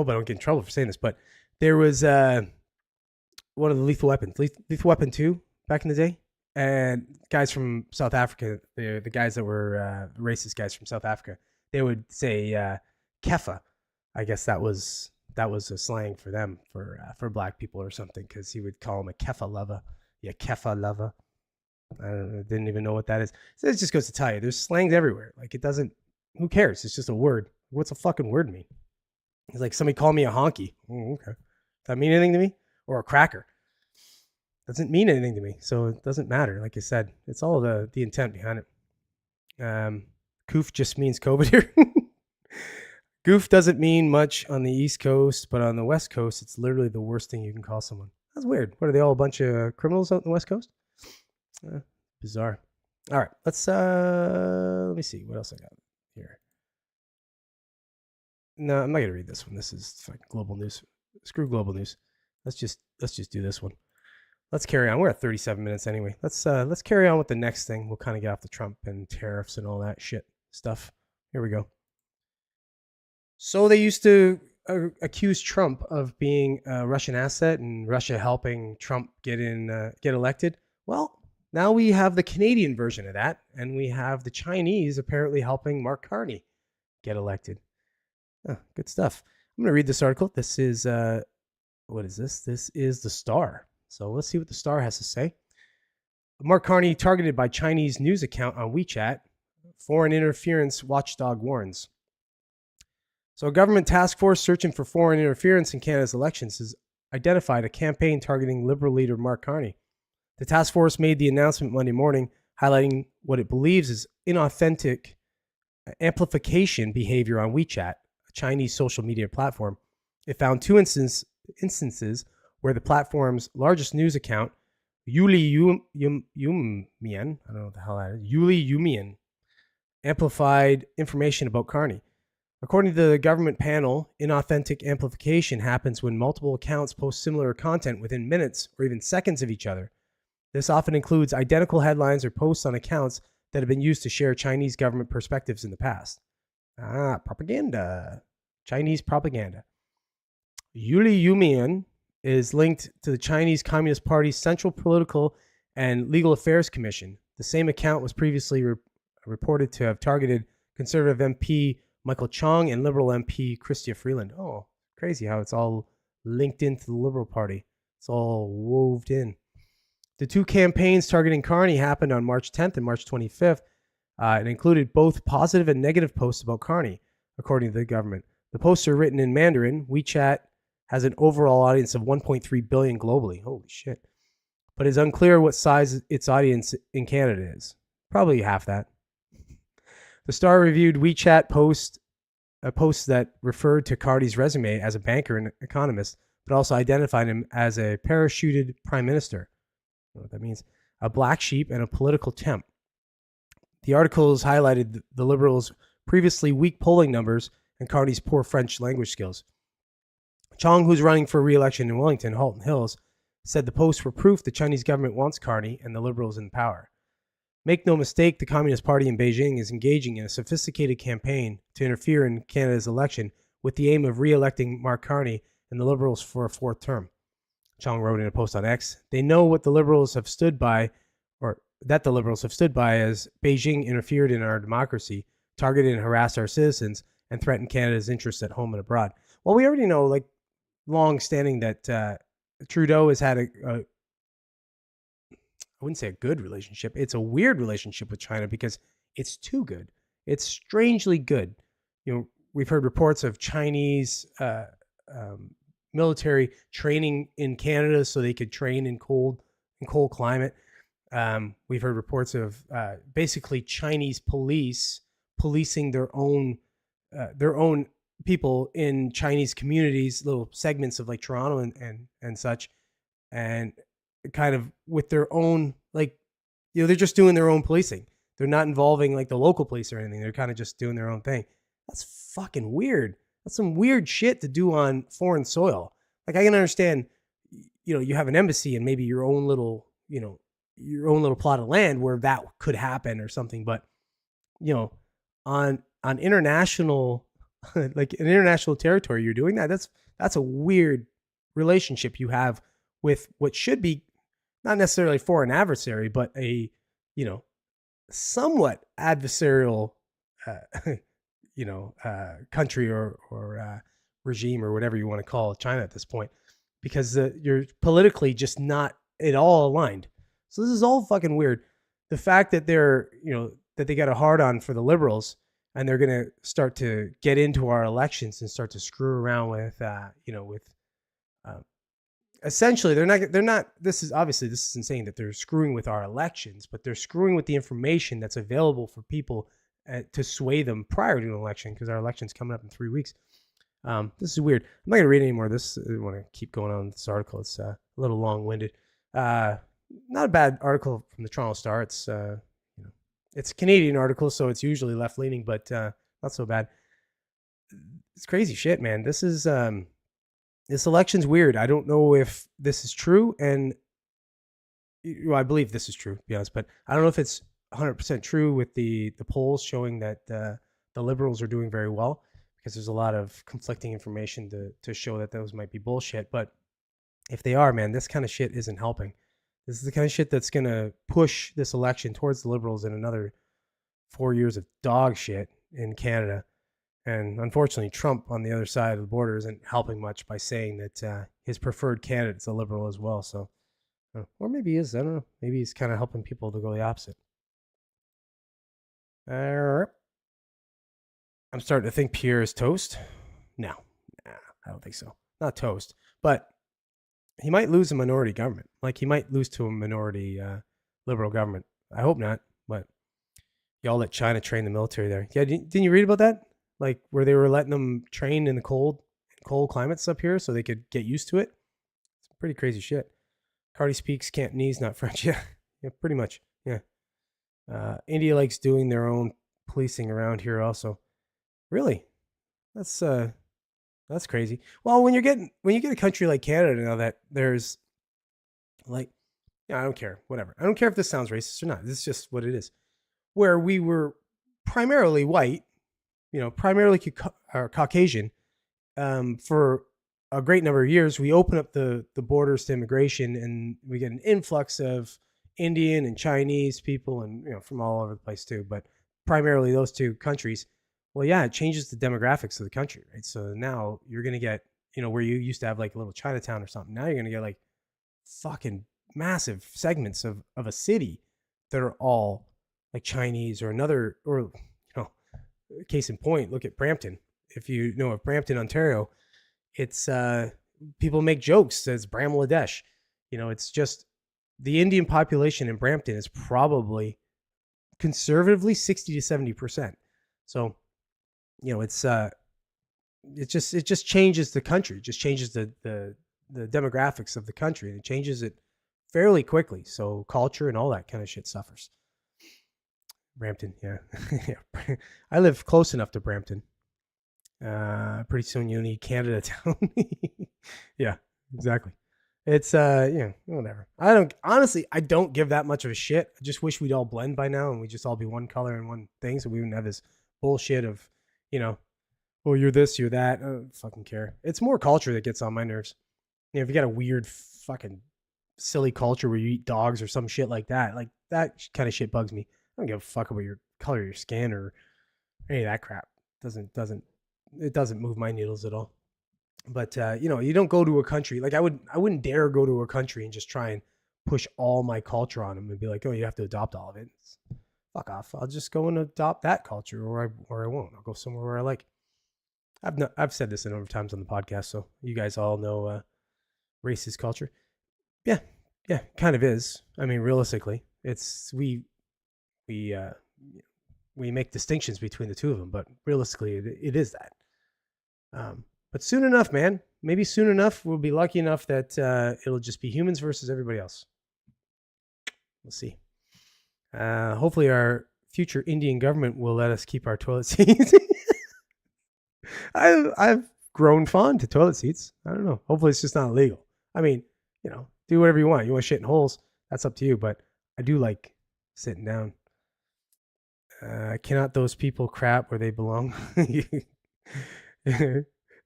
A: I don't get in trouble for saying this, but there was one of the Lethal Weapons, Lethal Weapon 2 back in the day. And guys from South Africa, the guys that were racist guys from South Africa, they would say kefa. I guess that was a slang for them for black people or something, because he would call him a kefa lover. Yeah, kefa lover. I didn't even know what that is. So it just goes to tell you, there's slangs everywhere. Like, it doesn't. Who cares? It's just a word. What's a fucking word mean? It's like somebody called me a honky. Oh, okay. Does that mean anything to me? Or a cracker? Doesn't mean anything to me, so it doesn't matter. Like I said, it's all the intent behind it. Goof just means COVID here. Goof doesn't mean much on the East Coast, but on the West Coast, it's literally the worst thing you can call someone. That's weird. What, are they all a bunch of criminals out in the West Coast? Bizarre. All right, let me see what else I got here. No, I'm not gonna read this one. This is fucking global news. Screw global news. Let's just do this one. Let's carry on. We're at 37 minutes anyway. Let's carry on with the next thing. We'll kind of get off the Trump and tariffs and all that shit stuff. Here we go. So they used to accuse Trump of being a Russian asset and Russia helping Trump get elected. Well, now we have the Canadian version of that, and we have the Chinese apparently helping Mark Carney get elected. Oh, good stuff. I'm going to read this article. This is what is this? This is the Star. So let's see what the Star has to say. Mark Carney targeted by Chinese news account on WeChat. Foreign interference watchdog warns. So a government task force searching for foreign interference in Canada's elections has identified a campaign targeting Liberal leader Mark Carney. The task force made the announcement Monday morning, highlighting what it believes is inauthentic amplification behavior on WeChat, a Chinese social media platform. It found two instances where the platform's largest news account, Yuli Yumian, I don't know what the hell that is, Yuli Yumian, amplified information about Carney. According to the government panel, inauthentic amplification happens when multiple accounts post similar content within minutes or even seconds of each other. This often includes identical headlines or posts on accounts that have been used to share Chinese government perspectives in the past. Propaganda. Chinese propaganda. Yuli Yumian is linked to the Chinese Communist Party's Central Political and Legal Affairs Commission. The same account was previously reported to have targeted Conservative MP Michael Chong and Liberal MP Chrystia Freeland. Oh, crazy how it's all linked into the Liberal Party. It's all woved in. The two campaigns targeting Carney happened on March 10th and March 25th. It included both positive and negative posts about Carney, according to the government. The posts are written in Mandarin. WeChat has an overall audience of 1.3 billion globally. Holy shit. But it's unclear what size its audience in Canada is. Probably half that. The Star reviewed WeChat posts that referred to Carney's resume as a banker and economist, but also identified him as a parachuted prime minister. I don't know what that means. A black sheep and a political temp. The articles highlighted the Liberals' previously weak polling numbers and Carney's poor French language skills. Chong, who's running for re-election in Wellington, Halton Hills, said the posts were proof the Chinese government wants Carney and the Liberals in power. Make no mistake, the Communist Party in Beijing is engaging in a sophisticated campaign to interfere in Canada's election with the aim of re-electing Mark Carney and the Liberals for a fourth term. Chong wrote in a post on X, they know what the Liberals have stood by, or that the Liberals have stood by as Beijing interfered in our democracy, targeted and harassed our citizens, and threatened Canada's interests at home and abroad. Well, we already know, like, long-standing that Trudeau has had I wouldn't say a good relationship. It's a weird relationship with China because it's too good. It's strangely good. We've heard reports of Chinese military training in Canada so they could train in cold climate. We've heard reports of basically Chinese police policing their own people in Chinese communities, little segments of like Toronto and such, and kind of with their own, like, they're just doing their own policing. They're not involving like the local police or anything. They're kind of just doing their own thing. That's fucking weird. That's some weird shit to do on foreign soil. Like, I can understand, you have an embassy and maybe your own little plot of land where that could happen or something, but on international like an international territory, you're doing that. That's a weird relationship you have with what should be not necessarily for an adversary, but a somewhat adversarial country or regime or whatever you want to call China at this point, because you're politically just not at all aligned. So this is all fucking weird. The fact that that they got a hard on for the liberals and they're going to start to get into our elections and start to screw around with essentially they're not, this isn't saying that they're screwing with our elections, but they're screwing with the information that's available for people to sway them prior to an election, because our election's coming up in 3 weeks. This is weird. I'm not going to read any more of this. I want to keep going on this article. It's a little long-winded. Not a bad article from the Toronto Star. It's it's a Canadian article, so it's usually left-leaning, but not so bad. It's crazy shit, man. This election's weird. I don't know if this is true, and I believe this is true, to be honest, but I don't know if it's 100% true with the polls showing that the Liberals are doing very well, because there's a lot of conflicting information to show that those might be bullshit. But if they are, man, this kind of shit isn't helping. This is the kind of shit that's going to push this election towards the Liberals in another 4 years of dog shit in Canada. And unfortunately, Trump on the other side of the border isn't helping much by saying that his preferred candidate's a Liberal as well. So, or maybe he is. I don't know. Maybe he's kind of helping people to go the opposite. I'm starting to think Pierre is toast. No, I don't think so. Not toast, but he might lose a minority government. Like, he might lose to a minority liberal government. I hope not, but y'all let China train the military there. Yeah, didn't you read about that? Like, where they were letting them train in the cold climates up here so they could get used to it. It's pretty crazy shit. Cardi speaks Cantonese, not French. Yeah, pretty much. Yeah. India likes doing their own policing around here also. Really? That's crazy. Well, when you get a country like Canada now that there's like, I don't care, whatever. I don't care if this sounds racist or not. This is just what it is. Where we were primarily white, primarily Caucasian, for a great number of years, we open up the borders to immigration, and we get an influx of Indian and Chinese people, and from all over the place too, but primarily those two countries. Well, yeah, it changes the demographics of the country, right? So now you're going to get, where you used to have like a little Chinatown or something. Now you're going to get like fucking massive segments of a city that are all like Chinese or another, or, case in point, look at Brampton. If you know of Brampton, Ontario, it's, people make jokes as Bramladesh. It's just the Indian population in Brampton is probably conservatively 60 to 70%. So, it just changes the country. It just changes the demographics of the country, and it changes it fairly quickly. So culture and all that kind of shit suffers. Brampton, yeah. Yeah. I live close enough to Brampton. Pretty soon you'll need Canada Town. Yeah, exactly. It's whatever. I don't give that much of a shit. I just wish we'd all blend by now and we just all be one color and one thing, so we wouldn't have this bullshit of, oh, you're this, you're that. I don't fucking care. It's more culture that gets on my nerves. If you got a weird fucking silly culture where you eat dogs or some shit like that kind of shit bugs me. I don't give a fuck about your color of your skin or any of that crap. It doesn't move my needles at all. But you don't go to a country like I wouldn't dare go to a country and just try and push all my culture on them and be like, oh, you have to adopt all of it. Fuck off. I'll just go and adopt that culture, or I won't. I'll go somewhere where I like. I've said this a number of times on the podcast, so you guys all know racist culture. Yeah, kind of is. I mean, realistically, it's we we make distinctions between the two of them, but realistically, it is that. But soon enough, man, maybe soon enough, we'll be lucky enough that it'll just be humans versus everybody else. We'll see. Hopefully our future Indian government will let us keep our toilet seats. I've grown fond to toilet seats. I don't know. Hopefully it's just not illegal. I mean, do whatever you want. You want to shit in holes, that's up to you. But I do like sitting down. Cannot those people crap where they belong?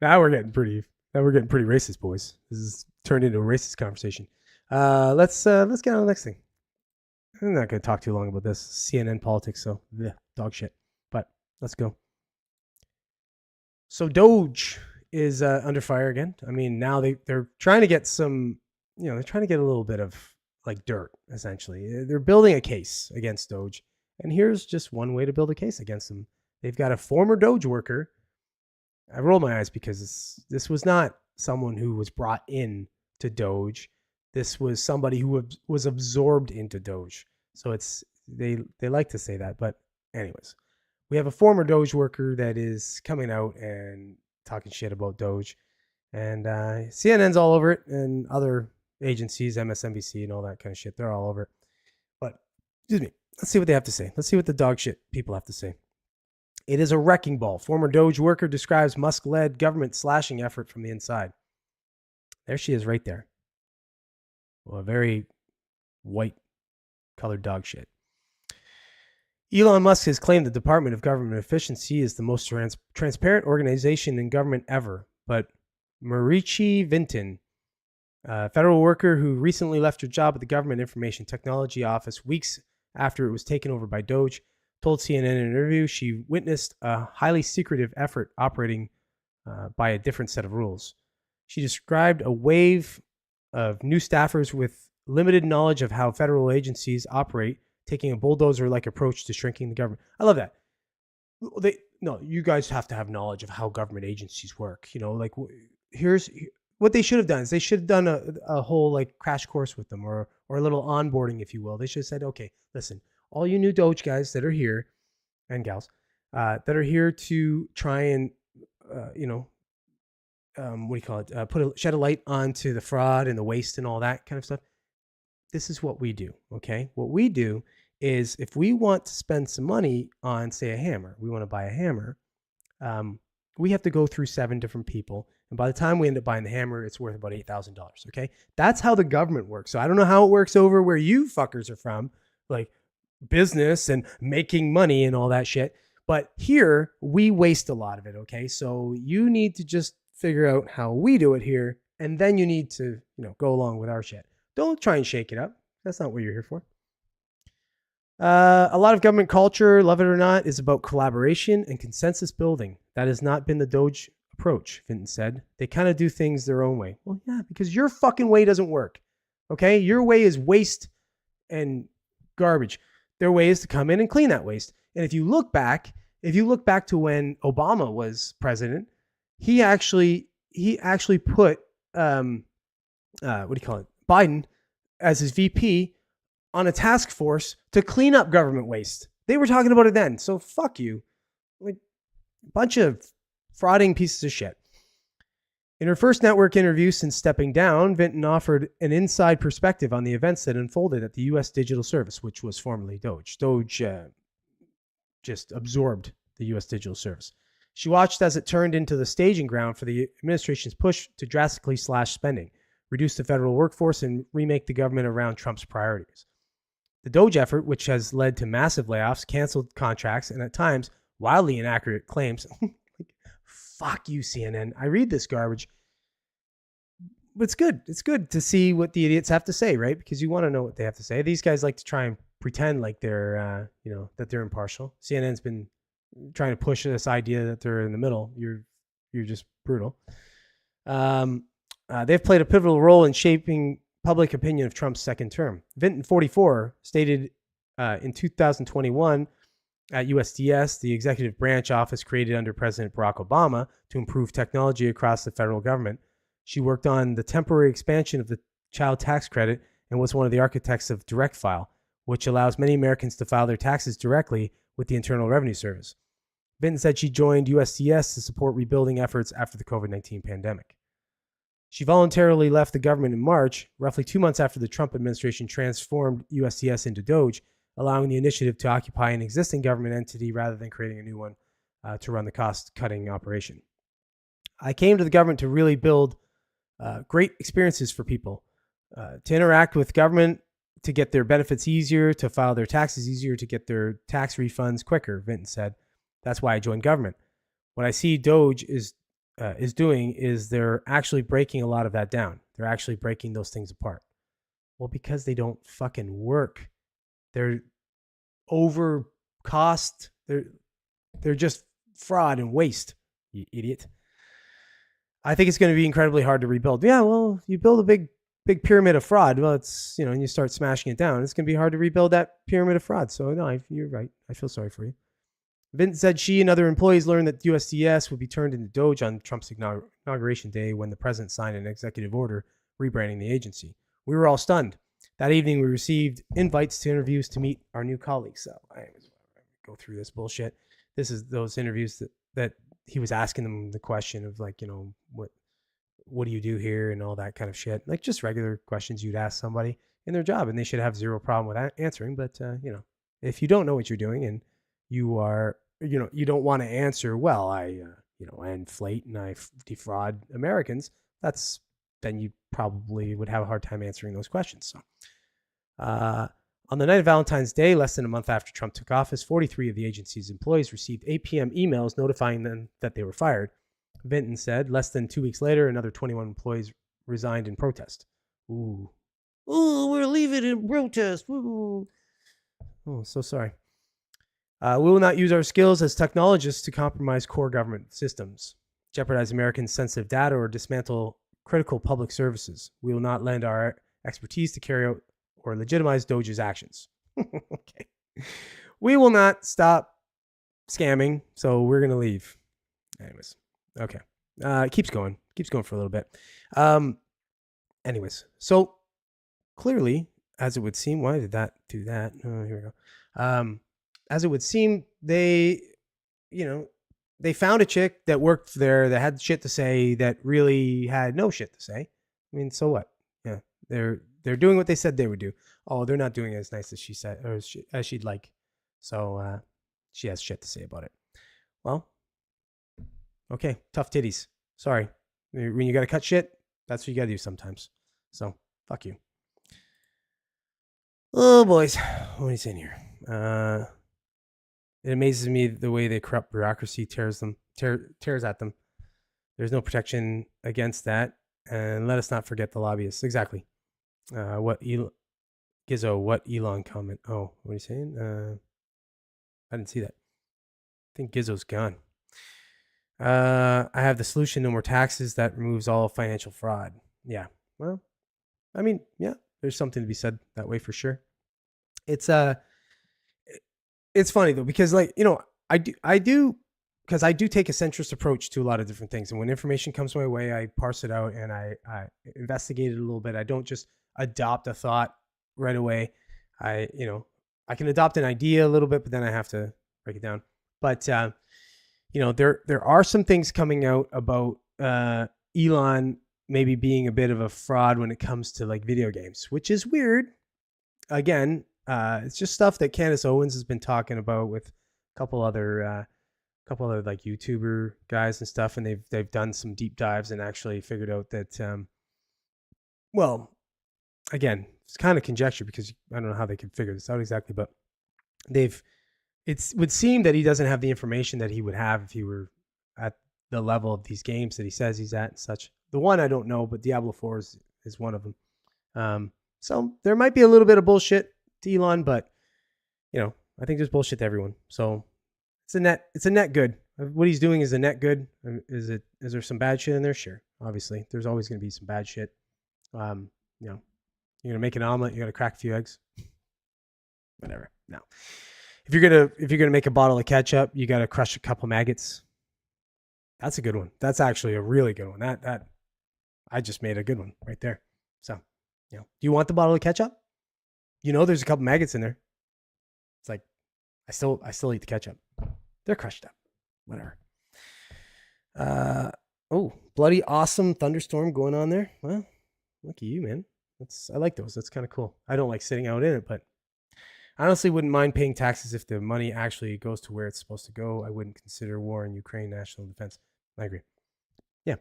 A: Now we're getting pretty racist, boys. This is turned into a racist conversation. Let's get on to the next thing. I'm not going to talk too long about this. CNN politics, so dog shit. But let's go. So Doge is under fire again. I mean, now they're trying to get some, they're trying to get a little bit of like dirt, essentially. They're building a case against Doge. And here's just one way to build a case against them. They've got a former Doge worker. I rolled my eyes because this was not someone who was brought in to Doge. This was somebody who was absorbed into Doge. So they like to say that. But anyways, we have a former Doge worker that is coming out and talking shit about Doge. And CNN's all over it, and other agencies, MSNBC and all that kind of shit. They're all over it. But, excuse me, let's see what they have to say. Let's see what the dog shit people have to say. It is a wrecking ball. Former Doge worker describes Musk-led government slashing effort from the inside. There she is right there. Well, a very white-colored dog shit. Elon Musk has claimed the Department of Government Efficiency is the most transparent organization in government ever. But Marichi Vinton, a federal worker who recently left her job at the Government Information Technology Office weeks after it was taken over by Doge, told CNN in an interview she witnessed a highly secretive effort operating by a different set of rules. She described a wave of new staffers with limited knowledge of how federal agencies operate, taking a bulldozer-like approach to shrinking the government. I love that. You guys have to have knowledge of how government agencies work. Here's what they should have done is they should have done a whole like crash course with them or a little onboarding, if you will. They should have said, okay, listen, all you new Doge guys that are here and gals that are here to try and, shed a light onto the fraud and the waste and all that kind of stuff. This is what we do. Okay. What we do is if we want to spend some money on, say, a hammer, we want to buy a hammer. We have to go through 7 different people. And by the time we end up buying the hammer, it's worth about $8,000. Okay. That's how the government works. So I don't know how it works over where you fuckers are from, like business and making money and all that shit. But here we waste a lot of it. Okay. So you need to just figure out how we do it here. And then you need to, go along with our shit. Don't try and shake it up. That's not what you're here for. A lot of government culture, love it or not, is about collaboration and consensus building. That has not been the Doge approach, Vinton said. They kind of do things their own way. Well, yeah, because your fucking way doesn't work. Okay? Your way is waste and garbage. Their way is to come in and clean that waste. And if you look back to when Obama was president, he actually put Biden as his VP on a task force to clean up government waste. They were talking about it then. So fuck you. Like a bunch of frauding pieces of shit. In her first network interview since stepping down, Vinton offered an inside perspective on the events that unfolded at the U.S. Digital Service, which was formerly Doge. Doge just absorbed the U.S. Digital Service. She watched as it turned into the staging ground for the administration's push to drastically slash spending, reduce the federal workforce, and remake the government around Trump's priorities. The Doge effort, which has led to massive layoffs, canceled contracts, and at times wildly inaccurate claims. Fuck you, CNN. I read this garbage. But it's good. It's good to see what the idiots have to say, right? Because you want to know what they have to say. These guys like to try and pretend like they're, that they're impartial. CNN's been trying to push this idea that they're in the middle. You're just brutal. They've played a pivotal role in shaping public opinion of Trump's second term. Vinton, 44, stated in 2021 at USDS, the executive branch office created under President Barack Obama to improve technology across the federal government. She worked on the temporary expansion of the child tax credit and was one of the architects of Direct File, which allows many Americans to file their taxes directly with the Internal Revenue Service. Vinton said she joined USCIS to support rebuilding efforts after the COVID-19 pandemic. She voluntarily left the government in March, roughly 2 months after the Trump administration transformed USCIS into DOGE, allowing the initiative to occupy an existing government entity rather than creating a new one to run the cost-cutting operation. I came to the government to really build great experiences for people, to interact with government, to get their benefits easier, to file their taxes easier, to get their tax refunds quicker, Vinton said. That's why I joined government. What I see DOGE is doing is they're actually breaking a lot of that down. They're actually breaking those things apart. Well, because they don't fucking work. They're over cost. They're just fraud and waste, you idiot. I think it's going to be incredibly hard to rebuild. Yeah, well, you build a big pyramid of fraud. Well, it's, and you start smashing it down. It's going to be hard to rebuild that pyramid of fraud. So no, you're right. I feel sorry for you. Vinton said she and other employees learned that USCIS would be turned into DOGE on Trump's inauguration day when the president signed an executive order rebranding the agency. We were all stunned. That evening, we received invites to interviews to meet our new colleagues. So I go through this bullshit. This is those interviews that he was asking them the question of like, what do you do here and all that kind of shit. Like just regular questions you'd ask somebody in their job, and they should have zero problem with answering. But, if you don't know what you're doing and you are, you don't want to answer, well, I inflate and I defraud Americans, then you probably would have a hard time answering those questions. So, on the night of Valentine's Day, less than a month after Trump took office, 43 of the agency's employees received 8 p.m. emails notifying them that they were fired. Vinton said less than 2 weeks later, another 21 employees resigned in protest. Ooh, we're leaving in protest. Ooh. Oh, so sorry. We will not use our skills as technologists to compromise core government systems, jeopardize Americans' sensitive data, or dismantle critical public services. We will not lend our expertise to carry out or legitimize DOGE's actions. Okay. We will not stop scamming, so we're going to leave. Anyways, okay. It keeps going for a little bit. Anyways, so clearly, as it would seem, why did that do that? Oh, here we go. As it would seem, they found a chick that worked there that had shit to say that really had no shit to say. I mean, so what? Yeah, they're doing what they said they would do. Oh, they're not doing it as nice as she said, or as she'd like. So she has shit to say about it. Well, okay, tough titties. Sorry. When you got to cut shit, that's what you got to do sometimes. So, fuck you. Oh, boys. What are you saying here? It amazes me the way the corrupt bureaucracy tears at them. There's no protection against that. And let us not forget the lobbyists. Exactly. What Elon comment? Oh, what are you saying? I didn't see that. I think Gizzo's gone. I have the solution: no more taxes. That removes all financial fraud. Yeah. Well, I mean, yeah, there's something to be said that way for sure. It's funny though, because I do take a centrist approach to a lot of different things. And when information comes my way, I parse it out and I investigate it a little bit. I don't just adopt a thought right away. I can adopt an idea a little bit, but then I have to break it down. But, there are some things coming out about Elon maybe being a bit of a fraud when it comes to like video games, which is weird. Again, it's just stuff that Candace Owens has been talking about with a couple other like YouTuber guys and stuff, and they've done some deep dives and actually figured out that, well, again, it's kind of conjecture because I don't know how they can figure this out exactly, but it would seem that he doesn't have the information that he would have if he were at the level of these games that he says he's at and such. The one I don't know, but Diablo 4 is one of them. So there might be a little bit of bullshit to Elon, but I think there's bullshit to everyone. So it's a net good. What he's doing is a net good. Is there some bad shit in there? Sure. Obviously, there's always going to be some bad shit. You're going to make an omelet, you got to crack a few eggs. Whatever. No. If you're going to make a bottle of ketchup, you got to crush a couple maggots. That's a good one. That's actually a really good one. That I just made a good one right there. So, do you want the bottle of ketchup? There's a couple maggots in there. It's like, I still eat the ketchup. They're crushed up. Whatever. Oh, bloody awesome thunderstorm going on there. Well, look at you, man. I like those. That's kind of cool. I don't like sitting out in it, but I honestly wouldn't mind paying taxes if the money actually goes to where it's supposed to go. I wouldn't consider war in Ukraine national defense. I agree. Yeah.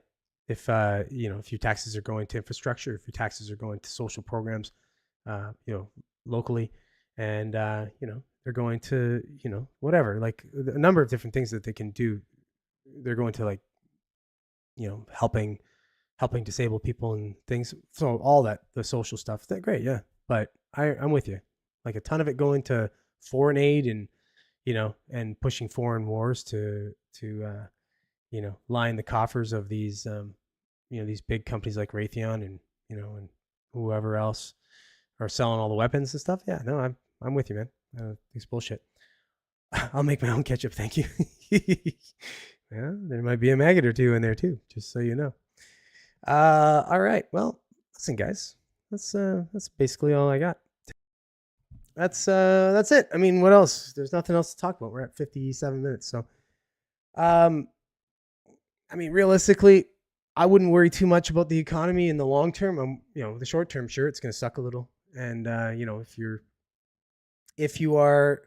A: If if your taxes are going to infrastructure, if your taxes are going to social programs, locally, and they're going to whatever, like a number of different things that they can do. They're going to, like, helping disabled people and things. So all that, the social stuff, that great, yeah. But I'm with you. Like a ton of it going to foreign aid and and pushing foreign wars to line the coffers of these these big companies like Raytheon and and whoever else are selling all the weapons and stuff. Yeah, no, I'm with you, man. It's bullshit. I'll make my own ketchup, thank you. Yeah, there might be a maggot or two in there too, just so you know. All right. Well, listen, guys, that's basically all I got. That's it. I mean, what else? There's nothing else to talk about. We're at 57 minutes, so I mean, realistically, I wouldn't worry too much about the economy in the long term. The short term, sure, it's going to suck a little, and if you are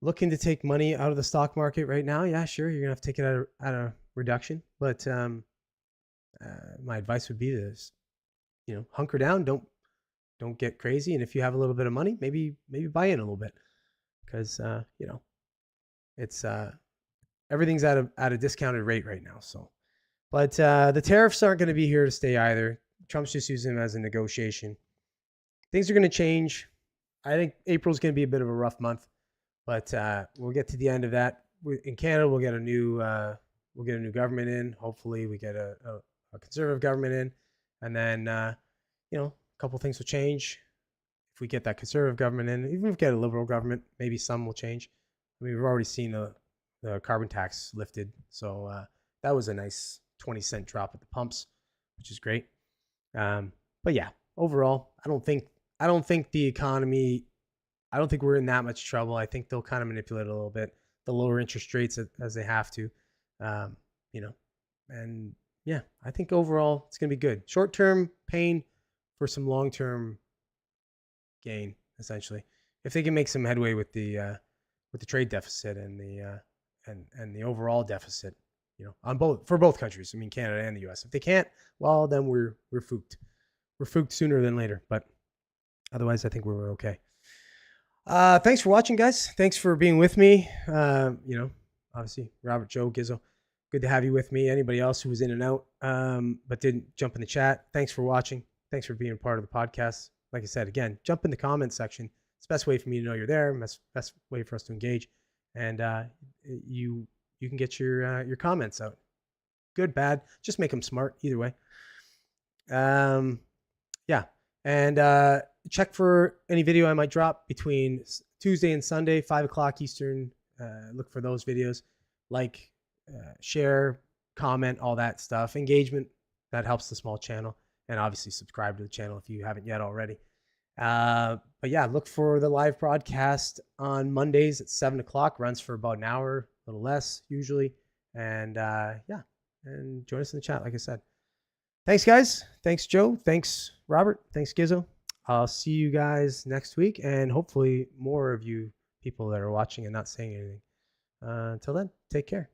A: looking to take money out of the stock market right now, yeah, sure, you're gonna have to take it at a reduction. But my advice would be this: hunker down, don't get crazy, and if you have a little bit of money, maybe buy in a little bit, because it's everything's at a discounted rate right now. So, but the tariffs aren't going to be here to stay either. Trump's just using them as a negotiation. Things are going to change. I think April's going to be a bit of a rough month. But we'll get to the end of that. In Canada, we'll get a new government in. Hopefully, we get a conservative government in, and then a couple things will change. If we get that conservative government in, even if we get a liberal government, maybe some will change. I mean, we've already seen the carbon tax lifted, so that was a nice 20-cent drop at the pumps, which is great. But yeah, overall, I don't think the economy. I don't think we're in that much trouble. I think they'll kind of manipulate it a little bit, the lower interest rates as they have to, and yeah, I think overall it's going to be good. Short-term pain for some long-term gain, essentially, if they can make some headway with the trade deficit and the overall deficit, for both countries. I mean, Canada and the U.S. If they can't, well, then we're fooked. We're fooked sooner than later. But otherwise, I think we're okay. Thanks for watching, guys. Thanks for being with me. Obviously, Robert, Joe, Gizzo, good to have you with me. Anybody else who was in and out but didn't jump in the chat, thanks for watching. Thanks for being part of the podcast. Like I said, again, jump in the comments section. It's the best way for me to know you're there. Best way for us to engage. And you can get your comments out. Good, bad, just make them smart. Either way. Yeah. And check for any video I might drop between Tuesday and Sunday, 5 o'clock Eastern. Look for those videos. Like, share, comment, all that stuff. Engagement, that helps the small channel. And obviously subscribe to the channel if you haven't yet already. But yeah, look for the live broadcast on Mondays at 7 o'clock. Runs for about an hour, a little less usually. And yeah, and join us in the chat, like I said. Thanks, guys. Thanks, Joe. Thanks, Robert. Thanks, Gizzo. I'll see you guys next week, and hopefully more of you people that are watching and not saying anything. Until then, take care.